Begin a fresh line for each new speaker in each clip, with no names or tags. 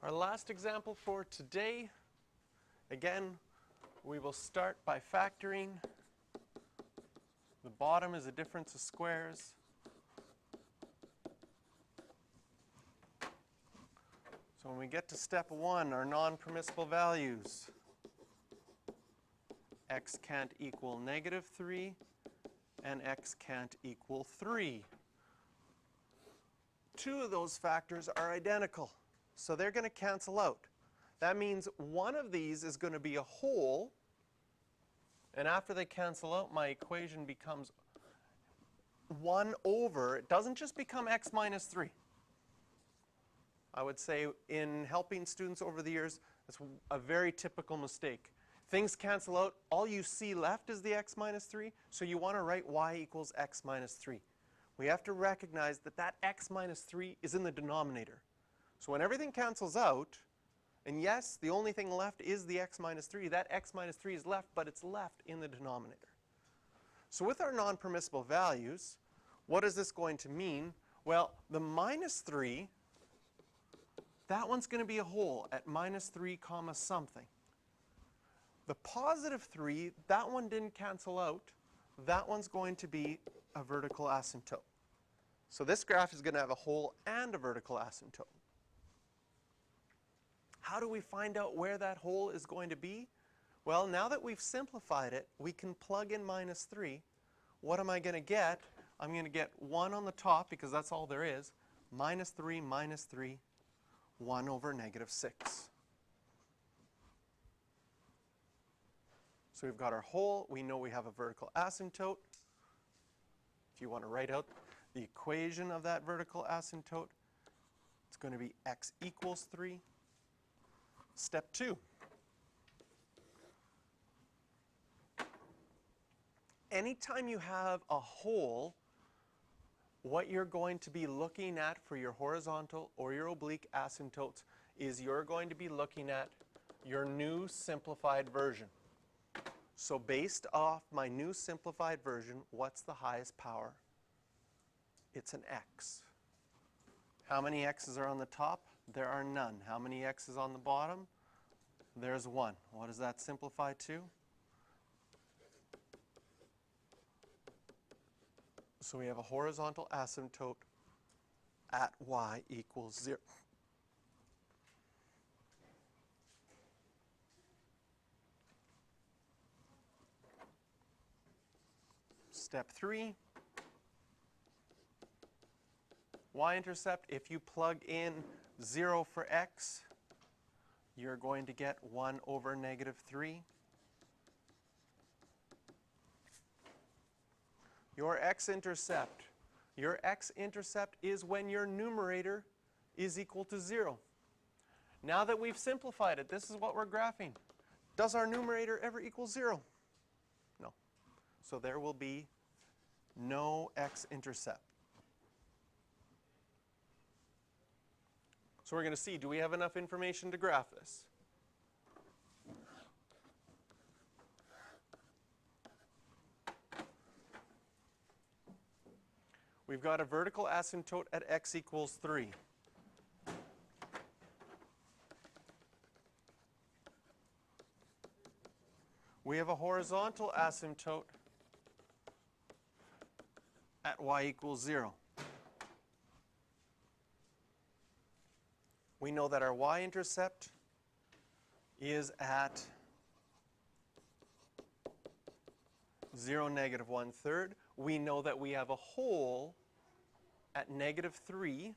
Our last example for today, again, we will start by factoring. The bottom is a difference of squares. So when we get to step 1, our non-permissible values, x can't equal -3 and x can't equal 3. Two of those factors are identical, so they're going to cancel out. That means one of these is going to be a whole, and after they cancel out, my equation becomes 1 over, it doesn't just become x minus 3. I would say in helping students over the years, that's a very typical mistake. Things cancel out, all you see left is the x minus 3, so you want to write y equals x minus 3. We have to recognize that that x minus 3 is in the denominator. So when everything cancels out, and yes, the only thing left is the x minus 3, that x minus 3 is left, but it's left in the denominator. So with our non-permissible values, what is this going to mean? Well, the minus 3, that one's going to be a whole at minus 3 comma something. The positive 3, that one didn't cancel out. That one's going to be a vertical asymptote. So this graph is going to have a whole and a vertical asymptote. How do we find out where that whole is going to be? Well, now that we've simplified it, we can plug in minus 3. What am I going to get? I'm going to get 1 on the top, because that's all there is, minus 3, 1 over -6. So we've got our whole. We know we have a vertical asymptote. If you want to write out the equation of that vertical asymptote, it's going to be x equals 3. Step 2. Anytime you have a whole, what you're going to be looking at for your horizontal or your oblique asymptotes is you're going to be looking at your new simplified version. So based off my new simplified version, what's the highest power? It's an x. How many x's are on the top? There are none. How many x's on the bottom? There's 1. What does that simplify to? So we have a horizontal asymptote at y equals 0. Step 3, y-intercept, if you plug in 0 for x, you're going to get 1 over -3. Your x-intercept is when your numerator is equal to 0. Now that we've simplified it, this is what we're graphing. Does our numerator ever equal 0? No. So there will be no x-intercept. So we're going to see, do we have enough information to graph this? We've got a vertical asymptote at x equals 3. We have a horizontal asymptote at y equals 0. We know that our y-intercept is at 0, -1/3. We know that we have a whole at -3.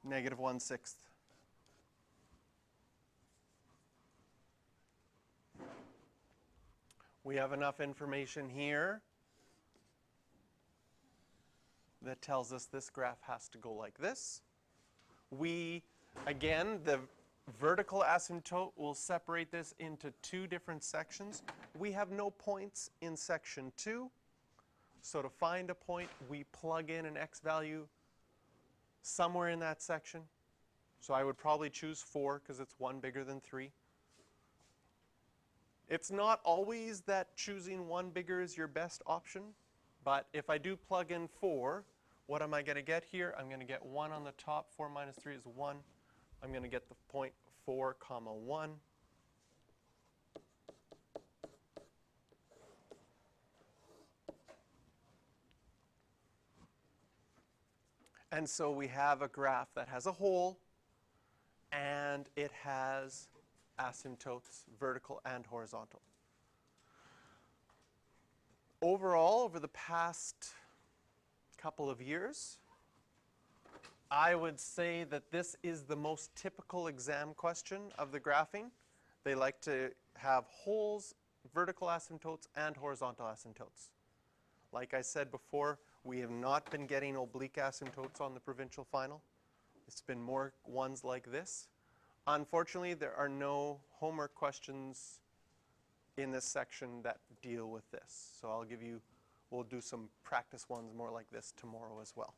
(-1/6). We have enough information here that tells us this graph has to go like this. Again, the vertical asymptote will separate this into 2 different sections. We have no points in section 2. So to find a point, we plug in an x value somewhere in that section. So I would probably choose 4 because it's 1 bigger than 3. It's not always that choosing 1 bigger is your best option. But if I do plug in 4, what am I going to get here? I'm going to get 1 on the top. 4 minus 3 is 1. I'm going to get the point 4 comma 1. And so we have a graph that has a hole, and it has asymptotes, vertical and horizontal. Overall, over the past couple of years, I would say that this is the most typical exam question of the graphing. They like to have holes, vertical asymptotes, and horizontal asymptotes. Like I said before, we have not been getting oblique asymptotes on the provincial final. It's been more ones like this. Unfortunately, there are no homework questions in this section that deal with this. So we'll do some practice ones more like this tomorrow as well.